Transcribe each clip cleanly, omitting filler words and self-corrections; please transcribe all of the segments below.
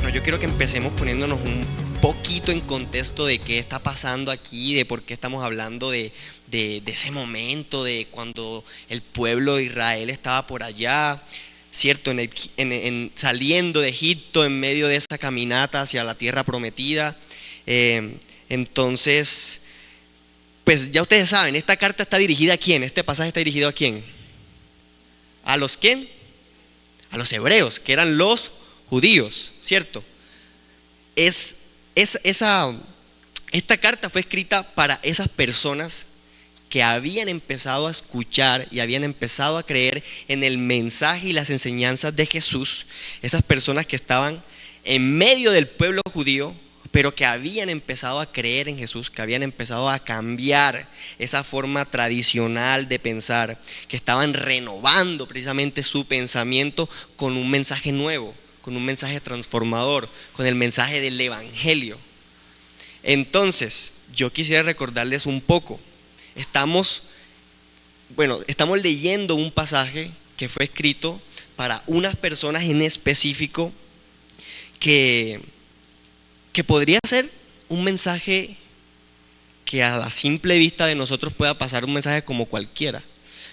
Bueno, yo quiero que empecemos poniéndonos un poquito en contexto de qué está pasando aquí, de por qué estamos hablando de ese momento, de cuando el pueblo de Israel estaba por allá, ¿cierto? Saliendo de Egipto en medio de esa caminata hacia la tierra prometida. Entonces, pues ya ustedes saben, esta carta está dirigida ¿a quién? Este pasaje está dirigido ¿a quién? ¿A los quién? A los hebreos, que eran los judíos, ¿cierto? Es, esta carta fue escrita para esas personas que habían empezado a escuchar y habían empezado a creer en el mensaje y las enseñanzas de Jesús. Esas personas que estaban en medio del pueblo judío, pero que habían empezado a creer en Jesús, que habían empezado a cambiar esa forma tradicional de pensar, que estaban renovando precisamente su pensamiento con un mensaje nuevo, con un mensaje transformador, con el mensaje del Evangelio. Entonces, yo quisiera recordarles un poco. Estamos leyendo un pasaje que fue escrito para unas personas en específico que podría ser un mensaje que a la simple vista de nosotros pueda pasar un mensaje como cualquiera.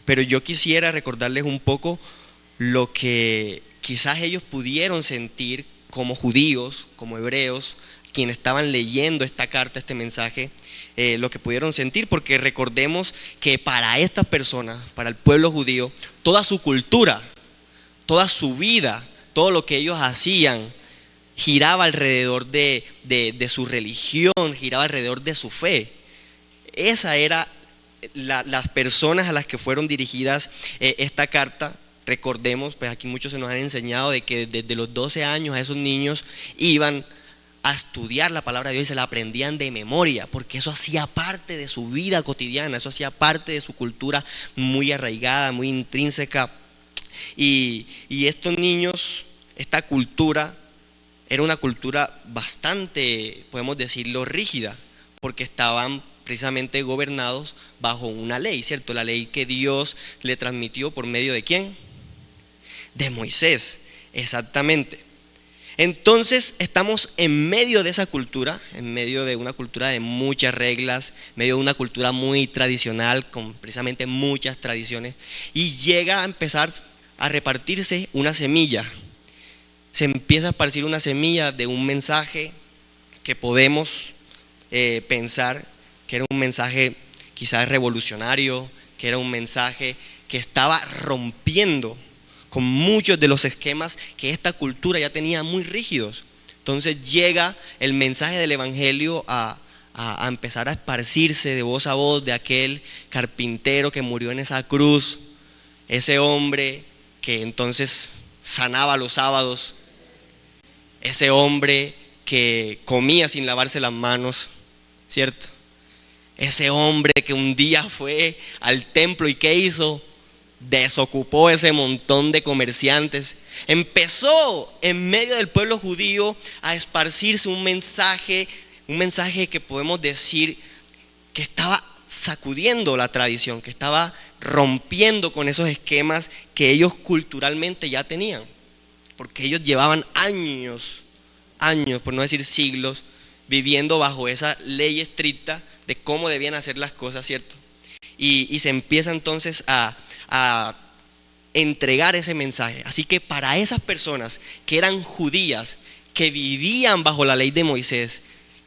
Pero yo quisiera recordarles un poco lo que quizás ellos pudieron sentir como judíos, como hebreos, quienes estaban leyendo esta carta, este mensaje, lo que pudieron sentir, porque recordemos que para estas personas, para el pueblo judío, toda su cultura, toda su vida, todo lo que ellos hacían, giraba alrededor de su religión, giraba alrededor de su fe. Esa era las personas a las que fueron dirigidas esta carta. Recordemos, pues aquí muchos se nos han enseñado de que desde los 12 años a esos niños iban a estudiar la palabra de Dios y se la aprendían de memoria, porque eso hacía parte de su vida cotidiana, eso hacía parte de su cultura muy arraigada, muy intrínseca. Y estos niños, esta cultura, era una cultura bastante, podemos decirlo, rígida, porque estaban precisamente gobernados bajo una ley, ¿cierto? La ley que Dios le transmitió por medio de ¿quién? De Moisés, exactamente. Entonces estamos en medio de esa cultura, en medio de una cultura de muchas reglas, en medio de una cultura muy tradicional, con precisamente muchas tradiciones, y llega a empezar a repartirse una semilla. Se empieza a esparcir una semilla de un mensaje que podemos pensar que era un mensaje quizás revolucionario, que era un mensaje que estaba rompiendo con muchos de los esquemas que esta cultura ya tenía muy rígidos. Entonces llega el mensaje del Evangelio a empezar a esparcirse de voz a voz de aquel carpintero que murió en esa cruz, ese hombre que entonces sanaba los sábados, ese hombre que comía sin lavarse las manos, ¿cierto? Ese hombre que un día fue al templo y ¿qué hizo? Desocupó ese montón de comerciantes. Empezó en medio del pueblo judío a esparcirse un mensaje que podemos decir que estaba sacudiendo la tradición, que estaba rompiendo con esos esquemas que ellos culturalmente ya tenían, porque ellos llevaban años, por no decir siglos, viviendo bajo esa ley estricta de cómo debían hacer las cosas, ¿cierto? Y se empieza entonces a entregar ese mensaje. Así que para esas personas que eran judías, que vivían bajo la ley de Moisés,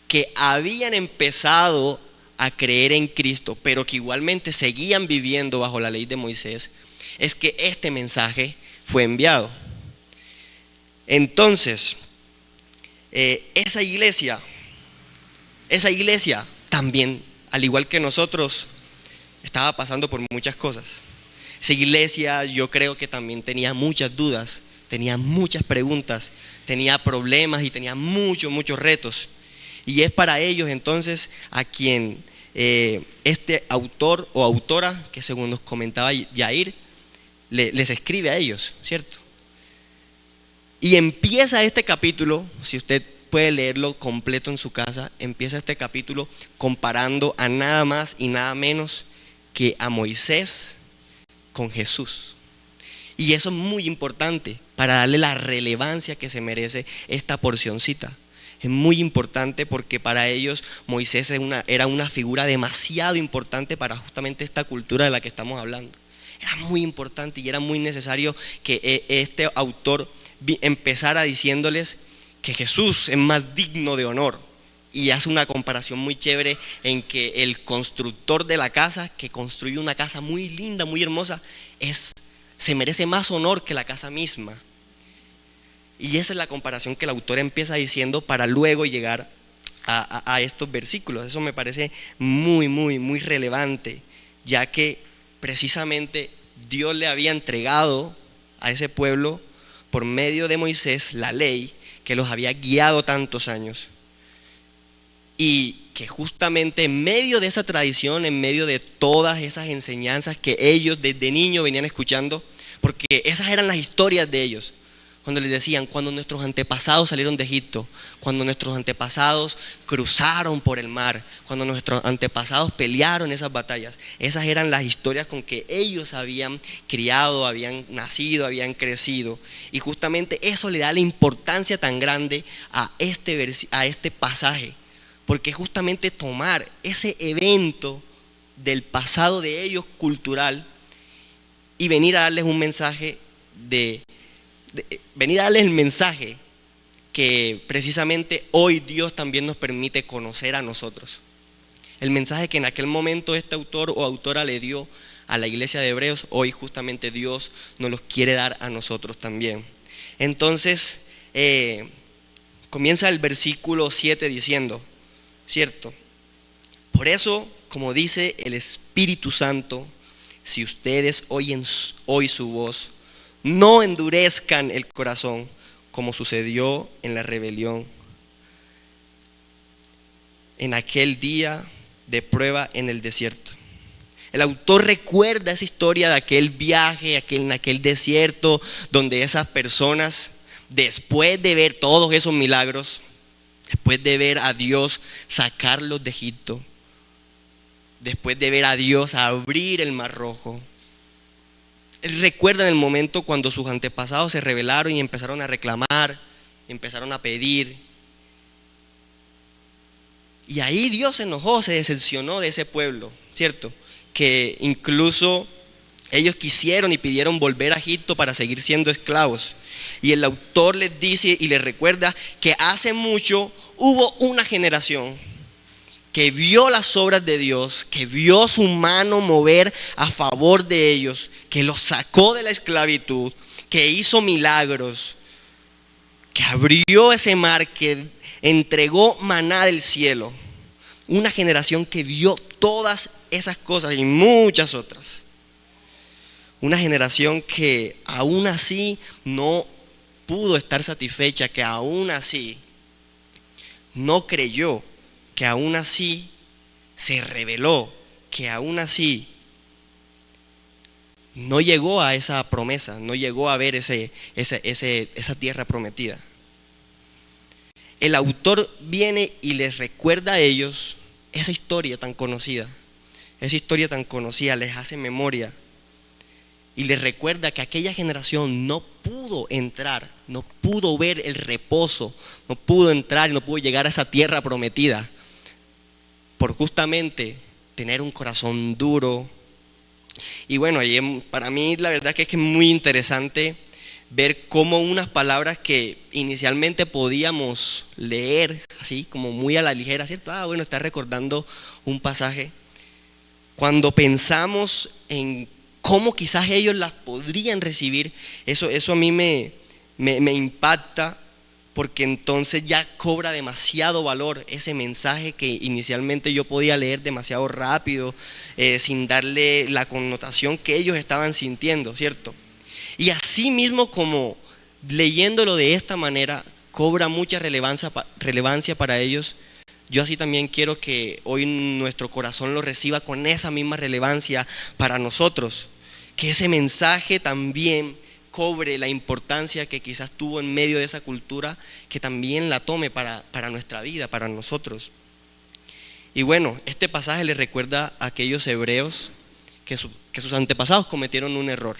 que habían empezado a creer en Cristo, pero que igualmente seguían viviendo bajo la ley de Moisés, es que este mensaje fue enviado. Entonces, esa iglesia también, al igual que nosotros, estaba pasando por muchas cosas. Esa iglesia yo creo que también tenía muchas dudas, tenía muchas preguntas, tenía problemas y tenía muchos retos. Y es para ellos entonces a quien este autor o autora, que según nos comentaba Yair, les escribe a ellos, ¿cierto? Y empieza este capítulo, si usted puede leerlo completo en su casa, empieza este capítulo comparando a nada más y nada menos que a Moisés con Jesús. Y eso es muy importante, para darle la relevancia que se merece esta porcioncita. Es muy importante porque para ellos Moisés era una figura demasiado importante para justamente esta cultura de la que estamos hablando. Era muy importante y era muy necesario que este autor empezara diciéndoles que Jesús es más digno de honor. Y hace una comparación muy chévere en que el constructor de la casa, que construye una casa muy linda, muy hermosa, se merece más honor que la casa misma. Y esa es la comparación que el autor empieza diciendo para luego llegar a estos versículos. Eso me parece muy, muy, muy relevante, ya que precisamente Dios le había entregado a ese pueblo por medio de Moisés la ley que los había guiado tantos años. Y que justamente en medio de esa tradición, en medio de todas esas enseñanzas que ellos desde niños venían escuchando, porque esas eran las historias de ellos, cuando les decían, cuando nuestros antepasados salieron de Egipto, cuando nuestros antepasados cruzaron por el mar, cuando nuestros antepasados pelearon esas batallas, esas eran las historias con que ellos habían criado, habían nacido, habían crecido. Y justamente eso le da la importancia tan grande a este pasaje, porque justamente tomar ese evento del pasado de ellos cultural y venir a darles un mensaje venir a darles el mensaje que precisamente hoy Dios también nos permite conocer a nosotros. El mensaje que en aquel momento este autor o autora le dio a la iglesia de Hebreos, hoy justamente Dios nos los quiere dar a nosotros también. Entonces, comienza el versículo 7 diciendo, ¿cierto? Por eso, como dice el Espíritu Santo, si ustedes oyen hoy su voz, no endurezcan el corazón como sucedió en la rebelión en aquel día de prueba en el desierto. El autor recuerda esa historia de aquel viaje, en aquel desierto, donde esas personas, después de ver todos esos milagros, después de ver a Dios sacarlos de Egipto, después de ver a Dios abrir el Mar Rojo, él recuerda en el momento cuando sus antepasados se rebelaron y empezaron a reclamar, empezaron a pedir. Y ahí Dios se enojó, se decepcionó de ese pueblo, ¿cierto? Que incluso ellos quisieron y pidieron volver a Egipto para seguir siendo esclavos. Y el autor les dice y les recuerda que hace mucho hubo una generación que vio las obras de Dios, que vio su mano mover a favor de ellos, que los sacó de la esclavitud, que hizo milagros, que abrió ese mar, que entregó maná del cielo. Una generación que vio todas esas cosas y muchas otras. Una generación que aún así no pudo estar satisfecha, que aún así no creyó, que aún así se rebeló, que aún así no llegó a esa promesa, no llegó a ver esa tierra prometida. El autor viene y les recuerda a ellos esa historia tan conocida, les hace memoria y les recuerda que aquella generación no pudo entrar, no pudo ver el reposo, no pudo entrar, no pudo llegar a esa tierra prometida, por justamente tener un corazón duro. Y bueno, para mí la verdad que es muy interesante ver cómo unas palabras que inicialmente podíamos leer así como muy a la ligera, ¿cierto? Bueno, está recordando un pasaje. Cuando pensamos en cómo quizás ellos las podrían recibir, eso a mí me impacta, porque entonces ya cobra demasiado valor ese mensaje que inicialmente yo podía leer demasiado rápido, sin darle la connotación que ellos estaban sintiendo, ¿cierto? Y así mismo como leyéndolo de esta manera cobra mucha relevancia para ellos, yo así también quiero que hoy nuestro corazón lo reciba con esa misma relevancia para nosotros, que ese mensaje también cobre la importancia que quizás tuvo en medio de esa cultura, que también la tome para nuestra vida, para nosotros. Y bueno, este pasaje le recuerda a aquellos hebreos que sus antepasados cometieron un error,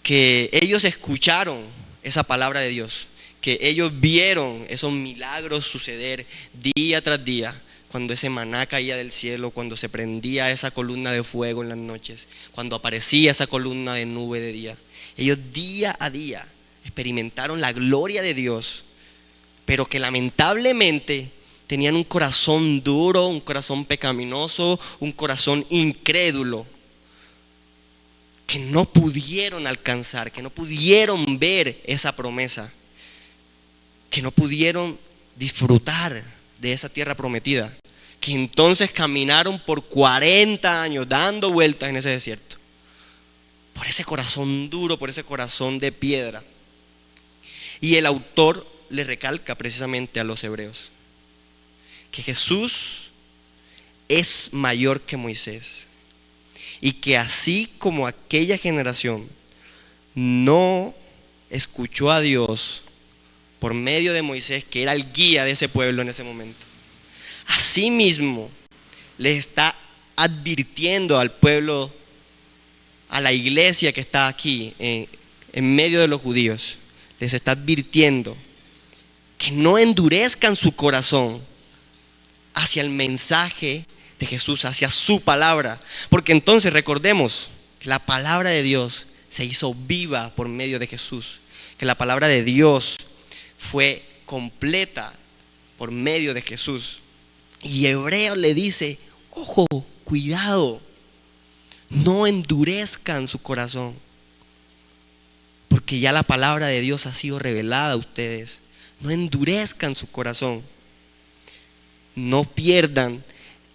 que ellos escucharon esa palabra de Dios, que ellos vieron esos milagros suceder día tras día, cuando ese maná caía del cielo, cuando se prendía esa columna de fuego en las noches, cuando aparecía esa columna de nube de día. Ellos día a día experimentaron la gloria de Dios, pero que lamentablemente tenían un corazón duro, un corazón pecaminoso, un corazón incrédulo, que no pudieron alcanzar, que no pudieron ver esa promesa, que no pudieron disfrutar de esa tierra prometida, que entonces caminaron por 40 años dando vueltas en ese desierto, por ese corazón duro, por ese corazón de piedra. Y el autor le recalca precisamente a los hebreos que Jesús es mayor que Moisés, y que así como aquella generación no escuchó a Dios por medio de Moisés, que era el guía de ese pueblo en ese momento, asimismo les está advirtiendo al pueblo, a la iglesia que está aquí en medio de los judíos, les está advirtiendo que no endurezcan su corazón hacia el mensaje de Jesús, hacia su palabra, porque entonces recordemos que la palabra de Dios se hizo viva por medio de Jesús, que la palabra de Dios fue completa por medio de Jesús. Y Hebreo le dice: ojo, cuidado, no endurezcan su corazón, porque ya la palabra de Dios ha sido revelada a ustedes. No endurezcan su corazón, no pierdan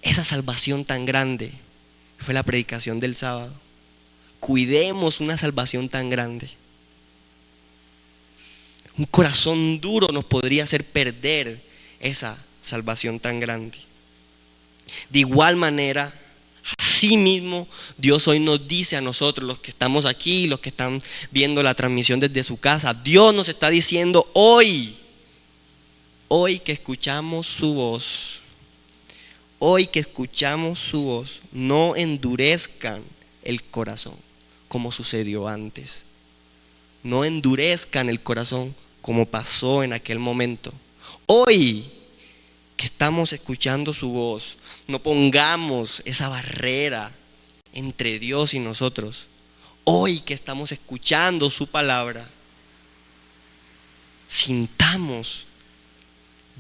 esa salvación tan grande. Fue la predicación del sábado. Cuidemos una salvación tan grande. Un corazón duro nos podría hacer perder esa salvación tan grande. De igual manera, así mismo, Dios hoy nos dice a nosotros, los que estamos aquí, los que están viendo la transmisión desde su casa, Dios nos está diciendo hoy que escuchamos su voz, no endurezcan el corazón como sucedió antes. No endurezcan el corazón como pasó en aquel momento. Hoy que estamos escuchando su voz, no pongamos esa barrera entre Dios y nosotros. Hoy que estamos escuchando su palabra, sintamos,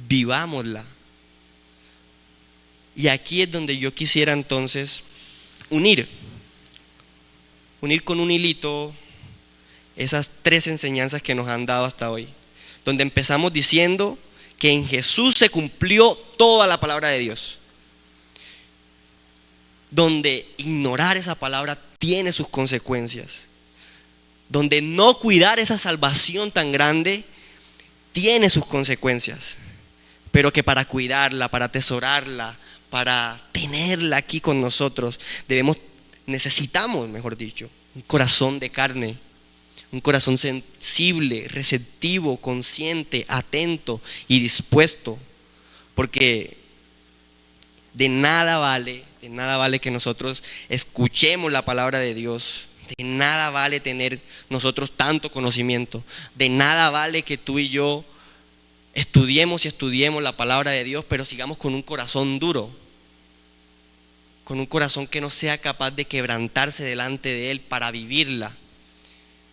vivámosla. Y aquí es donde yo quisiera entonces unir con un hilito esas 3 enseñanzas que nos han dado hasta hoy, donde empezamos diciendo que en Jesús se cumplió toda la palabra de Dios, donde ignorar esa palabra tiene sus consecuencias, donde no cuidar esa salvación tan grande tiene sus consecuencias, pero que para cuidarla, para atesorarla, para tenerla aquí con nosotros, necesitamos, mejor dicho, un corazón de carne, un corazón sensible, receptivo, consciente, atento y dispuesto, porque de nada vale que nosotros escuchemos la palabra de Dios, de nada vale tener nosotros tanto conocimiento, de nada vale que tú y yo estudiemos la palabra de Dios, pero sigamos con un corazón duro, con un corazón que no sea capaz de quebrantarse delante de Él para vivirla,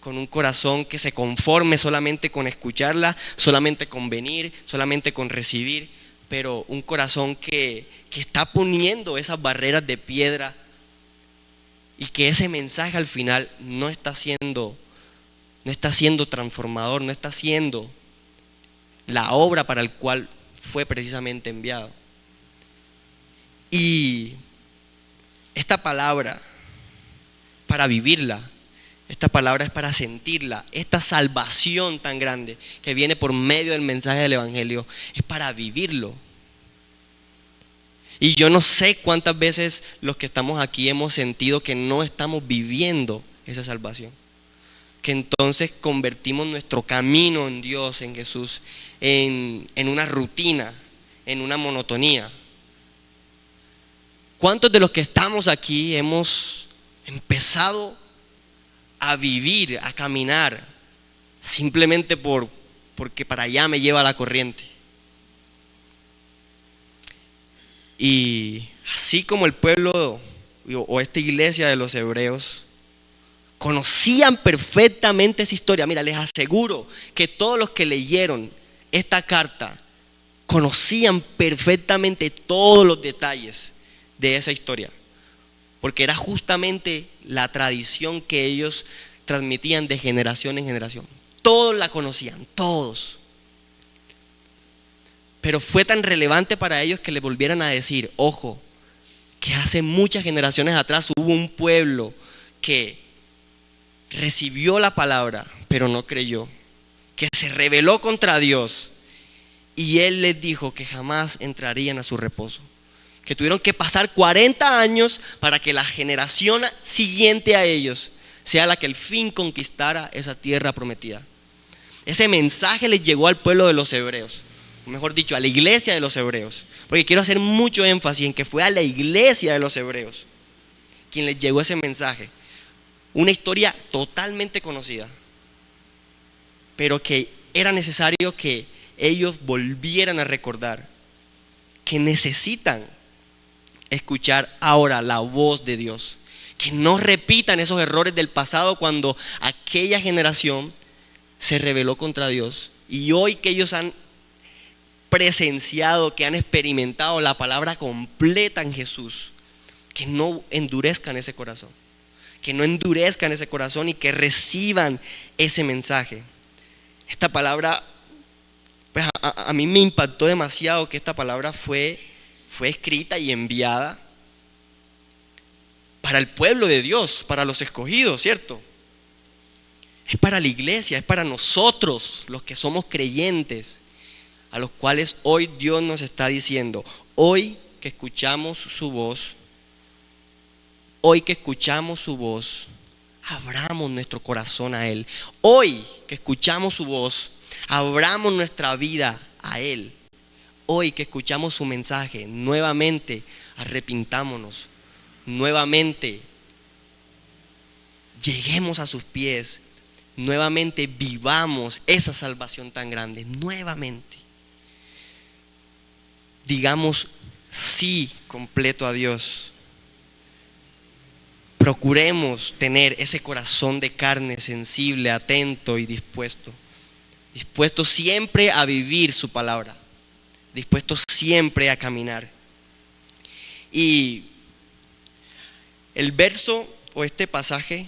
con un corazón que se conforme solamente con escucharla, solamente con venir, solamente con recibir, pero un corazón que está poniendo esas barreras de piedra, y que ese mensaje al final no está siendo transformador, no está siendo la obra para el cual fue precisamente enviado. Y esta palabra, para vivirla, esta palabra es para sentirla. Esta salvación tan grande que viene por medio del mensaje del Evangelio es para vivirlo. Y yo no sé cuántas veces los que estamos aquí hemos sentido que no estamos viviendo esa salvación, que entonces convertimos nuestro camino en Dios, en Jesús, en una rutina, en una monotonía. ¿Cuántos de los que estamos aquí hemos empezado a vivir, a caminar, simplemente porque para allá me lleva la corriente. Y así como el pueblo o esta iglesia de los hebreos conocían perfectamente esa historia, mira, les aseguro que todos los que leyeron esta carta conocían perfectamente todos los detalles de esa historia, porque era justamente la tradición que ellos transmitían de generación en generación. Todos la conocían, todos. Pero fue tan relevante para ellos que les volvieran a decir, ojo, que hace muchas generaciones atrás hubo un pueblo que recibió la palabra, pero no creyó, que se rebeló contra Dios, y Él les dijo que jamás entrarían a su reposo, que tuvieron que pasar 40 años para que la generación siguiente a ellos sea la que al fin conquistara esa tierra prometida. Ese mensaje les llegó al pueblo de los hebreos, o mejor dicho, a la iglesia de los hebreos, porque quiero hacer mucho énfasis en que fue a la iglesia de los hebreos quien les llegó ese mensaje. Una historia totalmente conocida, pero que era necesario que ellos volvieran a recordar que necesitan escuchar ahora la voz de Dios, que no repitan esos errores del pasado cuando aquella generación se rebeló contra Dios, y hoy que ellos han presenciado, que han experimentado la palabra completa en Jesús, que no endurezcan ese corazón, y que reciban ese mensaje. Esta palabra, pues a mí me impactó demasiado que esta palabra fue escrita y enviada para el pueblo de Dios, para los escogidos, ¿cierto? Es para la iglesia, es para nosotros los que somos creyentes, a los cuales hoy Dios nos está diciendo, hoy que escuchamos su voz, abramos nuestro corazón a Él. Hoy que escuchamos su voz, abramos nuestra vida a Él. Hoy que escuchamos su mensaje, nuevamente arrepintámonos, nuevamente lleguemos a sus pies, nuevamente vivamos esa salvación tan grande, nuevamente digamos sí completo a Dios. Procuremos tener ese corazón de carne, sensible, atento y dispuesto siempre a vivir su palabra, dispuesto siempre a caminar. Y el verso o este pasaje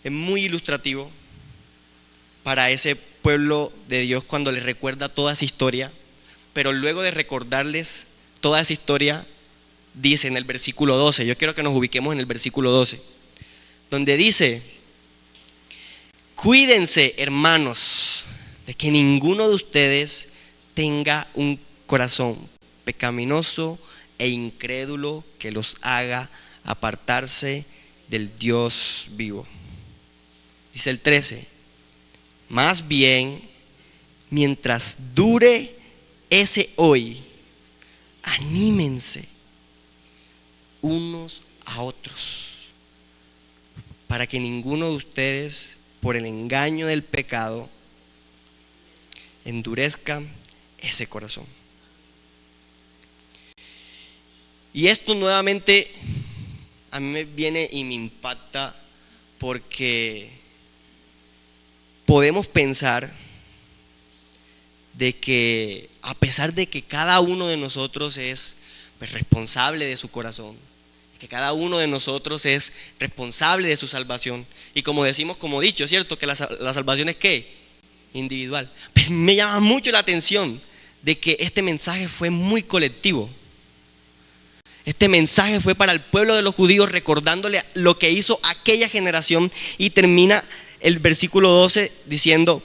es muy ilustrativo para ese pueblo de Dios cuando les recuerda toda esa historia, pero luego de recordarles toda esa historia, dice en el versículo 12, yo quiero que nos ubiquemos en el versículo 12, donde dice: cuídense, hermanos, de que ninguno de ustedes tenga un corazón pecaminoso e incrédulo que los haga apartarse del Dios vivo. Dice el 13: más bien, mientras dure ese hoy, anímense unos a otros, para que ninguno de ustedes, por el engaño del pecado, endurezca ese corazón. Y esto nuevamente a mí me viene y me impacta, porque podemos pensar de que a pesar de que cada uno de nosotros es responsable de su corazón, que cada uno de nosotros es responsable de su salvación, y como decimos, como dicho, ¿cierto? Que la salvación es ¿qué? Individual. Pues me llama mucho la atención de que este mensaje fue muy colectivo. Este mensaje fue para el pueblo de los judíos, recordándole lo que hizo aquella generación, y termina el versículo 12 diciendo: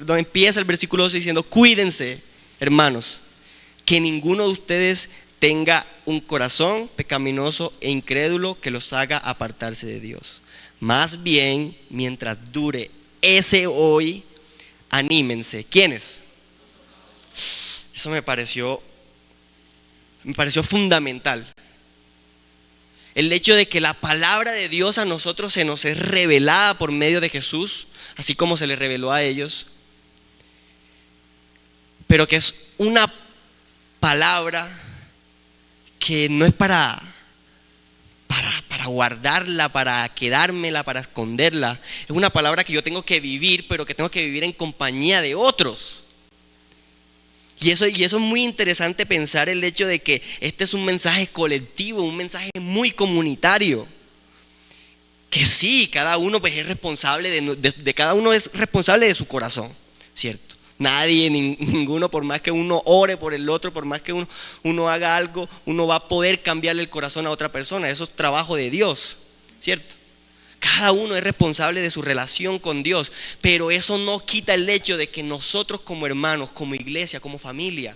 empieza el versículo 12 diciendo: cuídense, hermanos, que ninguno de ustedes tenga un corazón pecaminoso e incrédulo que los haga apartarse de Dios. Más bien, mientras dure ese hoy, anímense. ¿Quiénes? Eso me pareció fundamental. El hecho de que la palabra de Dios a nosotros se nos es revelada por medio de Jesús, así como se le reveló a ellos, pero que es una palabra que no es para guardarla, para quedármela, para esconderla. Es una palabra que yo tengo que vivir, pero que tengo que vivir en compañía de otros. Y eso es muy interesante pensar el hecho de que este es un mensaje colectivo, un mensaje muy comunitario. Que sí, cada uno pues es responsable de cada uno es responsable de su corazón, ¿cierto? Nadie, ninguno, por más que uno ore por el otro, por más que uno haga algo, uno va a poder cambiarle el corazón a otra persona. Eso es trabajo de Dios, ¿cierto? Cada uno es responsable de su relación con Dios, pero eso no quita el hecho de que nosotros como hermanos, como iglesia, como familia,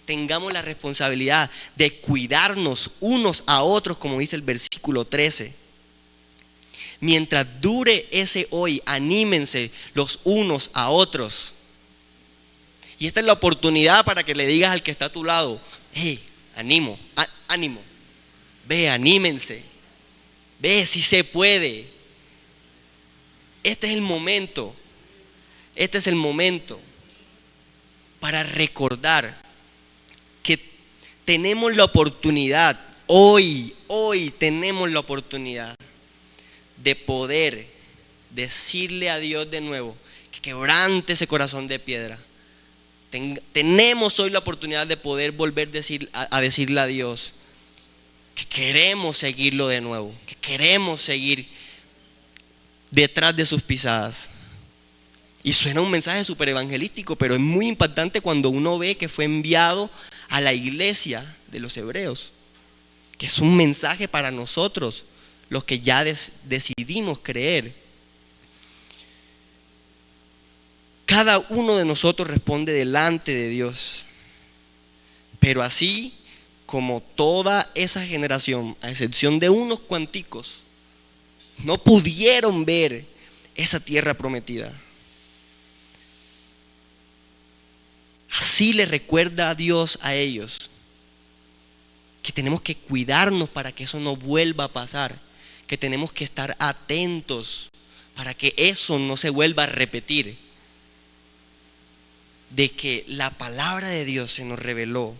tengamos la responsabilidad de cuidarnos unos a otros, como dice el versículo 13. Mientras dure ese hoy, anímense los unos a otros. Y esta es la oportunidad para que le digas al que está a tu lado: hey, ánimo, ve, anímense, ve, si se puede. Este es el momento para recordar que tenemos la oportunidad, hoy tenemos la oportunidad de poder decirle a Dios de nuevo que quebrante ese corazón de piedra. Tenemos hoy la oportunidad de poder volver a decirle a Dios que queremos seguirlo de nuevo, que queremos seguir detrás de sus pisadas. Y suena un mensaje súper evangelístico, pero es muy impactante cuando uno ve que fue enviado a la iglesia de los hebreos, que es un mensaje para nosotros, los que ya decidimos creer. Cada uno de nosotros responde delante de Dios, pero así como toda esa generación, a excepción de unos cuanticos, no pudieron ver esa tierra prometida. Así le recuerda a Dios a ellos que tenemos que cuidarnos para que eso no vuelva a pasar, que tenemos que estar atentos para que eso no se vuelva a repetir. De que la palabra de Dios se nos reveló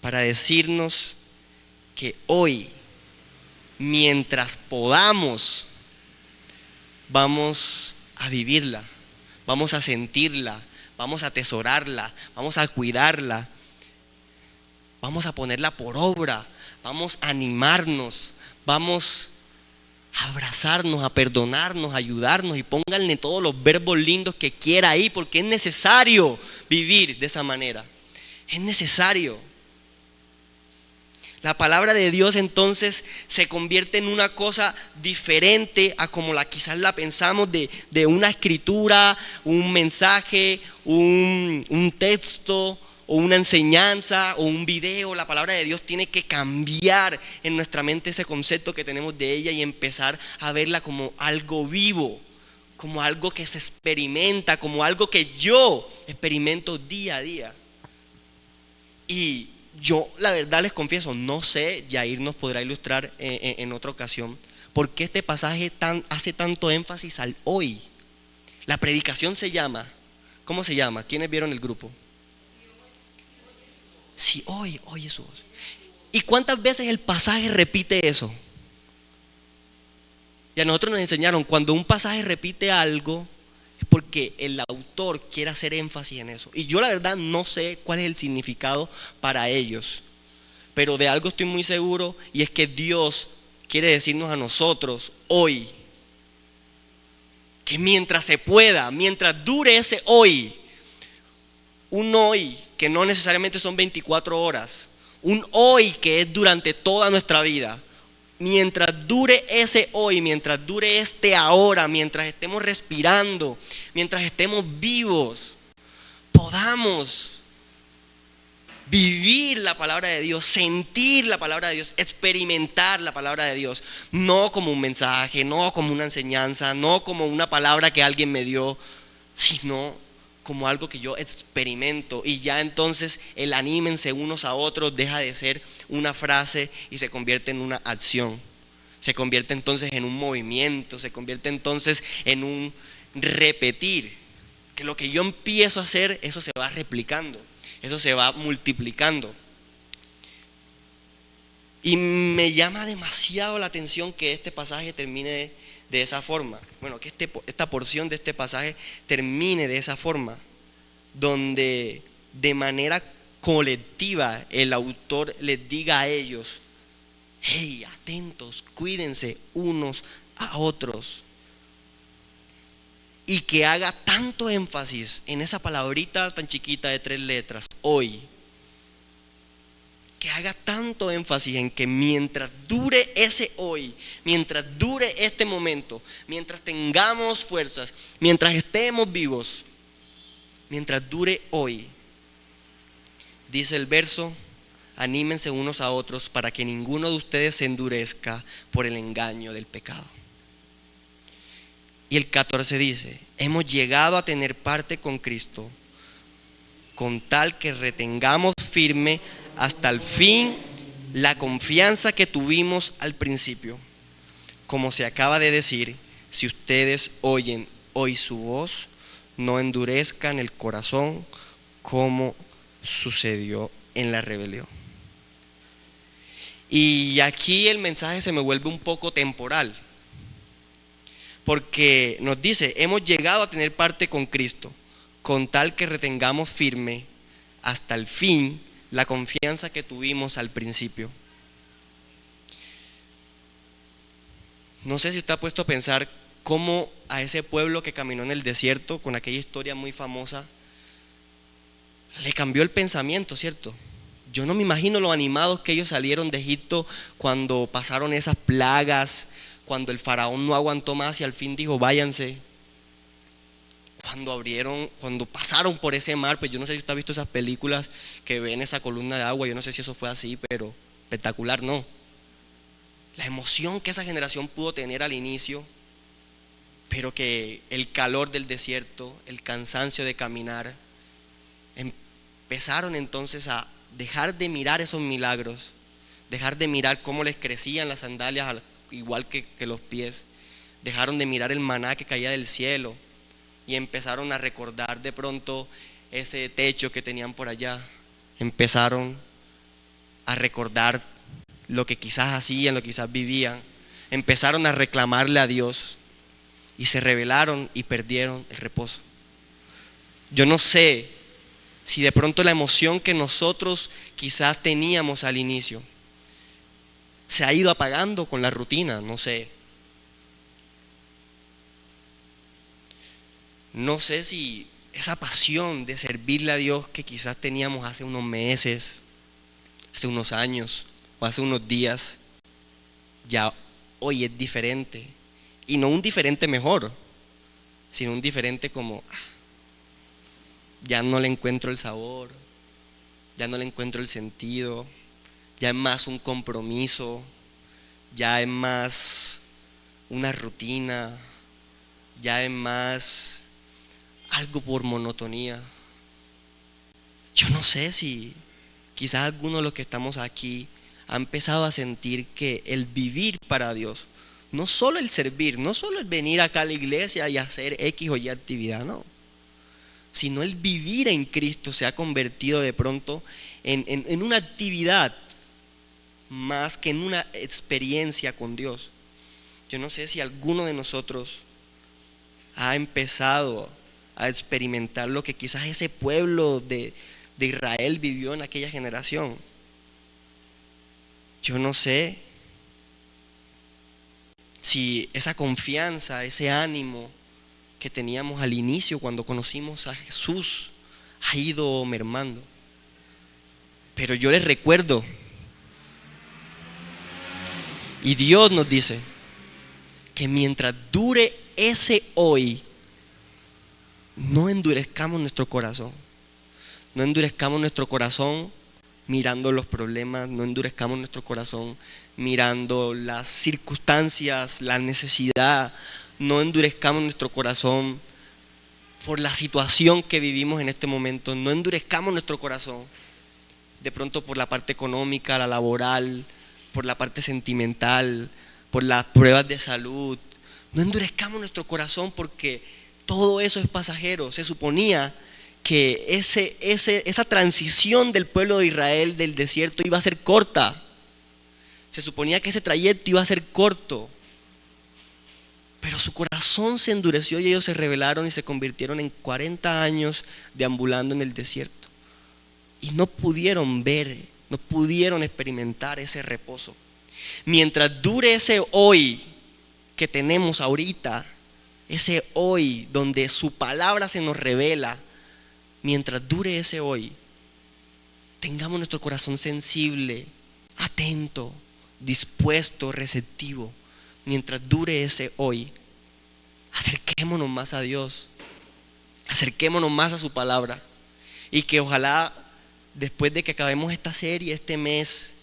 para decirnos que hoy, mientras podamos, vamos a vivirla, vamos a sentirla, vamos a atesorarla, vamos a cuidarla, vamos a ponerla por obra, vamos a animarnos, vamos a abrazarnos, a perdonarnos, a ayudarnos, y pónganle todos los verbos lindos que quiera ahí, porque es necesario vivir de esa manera. Es necesario. La palabra de Dios entonces se convierte en una cosa diferente a como quizás la pensamos, de una escritura, un mensaje, un texto, o una enseñanza, o un video. La palabra de Dios tiene que cambiar en nuestra mente ese concepto que tenemos de ella y empezar a verla como algo vivo, como algo que se experimenta, como algo que yo experimento día a día. Y yo la verdad les confieso, no sé, Yair nos podrá ilustrar en otra ocasión, por qué este pasaje hace tanto énfasis al hoy. La predicación se llama, ¿cómo se llama? ¿Quiénes vieron el grupo? Si hoy oye su voz. ¿Y cuántas veces el pasaje repite eso? Y a nosotros nos enseñaron, cuando un pasaje repite algo, es porque el autor quiere hacer énfasis en eso. Y yo la verdad no sé cuál es el significado para ellos, pero de algo estoy muy seguro, y es que Dios quiere decirnos a nosotros hoy, que mientras se pueda, mientras dure ese hoy, un hoy que no necesariamente son 24 horas, un hoy que es durante toda nuestra vida, mientras dure ese hoy, mientras dure este ahora, mientras estemos respirando, mientras estemos vivos, podamos vivir la palabra de Dios, sentir la palabra de Dios, experimentar la palabra de Dios, no como un mensaje, no como una enseñanza, no como una palabra que alguien me dio, sino como algo que yo experimento. Y ya entonces el anímense unos a otros deja de ser una frase y se convierte en una acción. Se convierte entonces en un movimiento, se convierte entonces en un repetir. Que lo que yo empiezo a hacer, eso se va replicando, eso se va multiplicando. Y me llama demasiado la atención que este pasaje termine de esa forma. Bueno, que esta porción de este pasaje termine de esa forma, donde de manera colectiva el autor les diga a ellos: hey, atentos, cuídense unos a otros. Y que haga tanto énfasis en esa palabrita tan chiquita de 3 letras, hoy. Que haga tanto énfasis en que mientras dure ese hoy, mientras dure este momento, mientras tengamos fuerzas, mientras estemos vivos, mientras dure hoy, dice el verso: anímense unos a otros para que ninguno de ustedes se endurezca por el engaño del pecado. Y el 14 dice: hemos llegado a tener parte con Cristo, con tal que retengamos firme hasta el fin la confianza que tuvimos al principio. Como se acaba de decir, si ustedes oyen hoy su voz, no endurezcan el corazón como sucedió en la rebelión. Y aquí el mensaje se me vuelve un poco temporal, porque nos dice: hemos llegado a tener parte con Cristo, con tal que retengamos firme hasta el fin la confianza que tuvimos al principio. No sé si usted ha puesto a pensar cómo a ese pueblo que caminó en el desierto, con aquella historia muy famosa, le cambió el pensamiento, ¿cierto? Yo no me imagino lo animados que ellos salieron de Egipto cuando pasaron esas plagas, cuando el faraón no aguantó más y al fin dijo: váyanse. Cuando pasaron por ese mar, pues yo no sé si usted ha visto esas películas que ven esa columna de agua, yo no sé si eso fue así, pero espectacular, ¿no? La emoción que esa generación pudo tener al inicio, pero que el calor del desierto, el cansancio de caminar, empezaron entonces a dejar de mirar esos milagros, dejar de mirar cómo les crecían las sandalias igual que los pies, dejaron de mirar el maná que caía del cielo y empezaron a recordar de pronto ese techo que tenían por allá. Empezaron a recordar lo que quizás hacían, lo que quizás vivían. Empezaron a reclamarle a Dios y se rebelaron y perdieron el reposo. Yo no sé si de pronto la emoción que nosotros quizás teníamos al inicio se ha ido apagando con la rutina, no sé. No sé si esa pasión de servirle a Dios que quizás teníamos hace unos meses, hace unos años o hace unos días, ya hoy es diferente. Y no un diferente mejor, sino un diferente como: ya no le encuentro el sabor, ya no le encuentro el sentido, ya es más un compromiso, ya es más una rutina, ya es más algo por monotonía. Yo no sé si quizás alguno de los que estamos aquí ha empezado a sentir que el vivir para Dios, no solo el servir, no solo el venir acá a la iglesia y hacer X o Y actividad, no, sino el vivir en Cristo se ha convertido de pronto en una actividad más que en una experiencia con Dios. Yo no sé si alguno de nosotros ha empezado a experimentar lo que quizás ese pueblo de Israel vivió en aquella generación. Yo no sé si esa confianza, ese ánimo que teníamos al inicio cuando conocimos a Jesús ha ido mermando. Pero yo les recuerdo, y Dios nos dice que mientras dure ese hoy, no endurezcamos nuestro corazón. No endurezcamos nuestro corazón mirando los problemas, no endurezcamos nuestro corazón mirando las circunstancias, la necesidad, no endurezcamos nuestro corazón por la situación que vivimos en este momento, no endurezcamos nuestro corazón de pronto por la parte económica, la laboral, por la parte sentimental, por las pruebas de salud. No endurezcamos nuestro corazón porque todo eso es pasajero. Se suponía que esa transición del pueblo de Israel del desierto iba a ser corta. Se suponía que ese trayecto iba a ser corto. Pero su corazón se endureció y ellos se rebelaron y se convirtieron en 40 años deambulando en el desierto. Y no pudieron ver, no pudieron experimentar ese reposo. Mientras dure ese hoy que tenemos ahorita, ese hoy donde su palabra se nos revela, mientras dure ese hoy, tengamos nuestro corazón sensible, atento, dispuesto, receptivo. Mientras dure ese hoy, acerquémonos más a Dios, acerquémonos más a su palabra, y que ojalá después de que acabemos esta serie, este mes,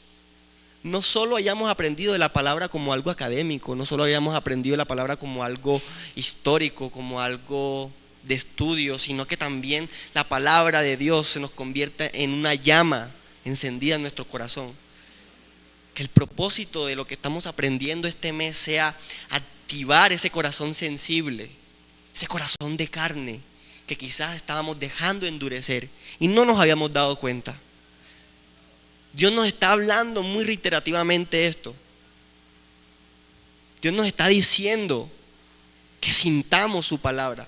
no solo hayamos aprendido de la palabra como algo académico, no solo hayamos aprendido de la palabra como algo histórico, como algo de estudio, sino que también la palabra de Dios se nos convierta en una llama encendida en nuestro corazón. Que el propósito de lo que estamos aprendiendo este mes sea activar ese corazón sensible, ese corazón de carne que quizás estábamos dejando endurecer y no nos habíamos dado cuenta. Dios nos está hablando muy reiterativamente esto. Dios nos está diciendo que sintamos su palabra.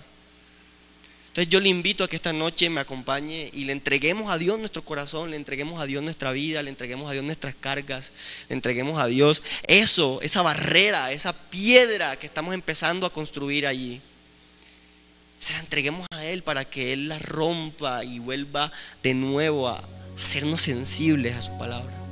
Entonces yo le invito a que esta noche me acompañe y le entreguemos a Dios nuestro corazón, le entreguemos a Dios nuestra vida, le entreguemos a Dios nuestras cargas, le entreguemos a Dios esa barrera, esa piedra que estamos empezando a construir allí. Se la entreguemos a Él para que Él la rompa y vuelva de nuevo a hacernos sensibles a su palabra.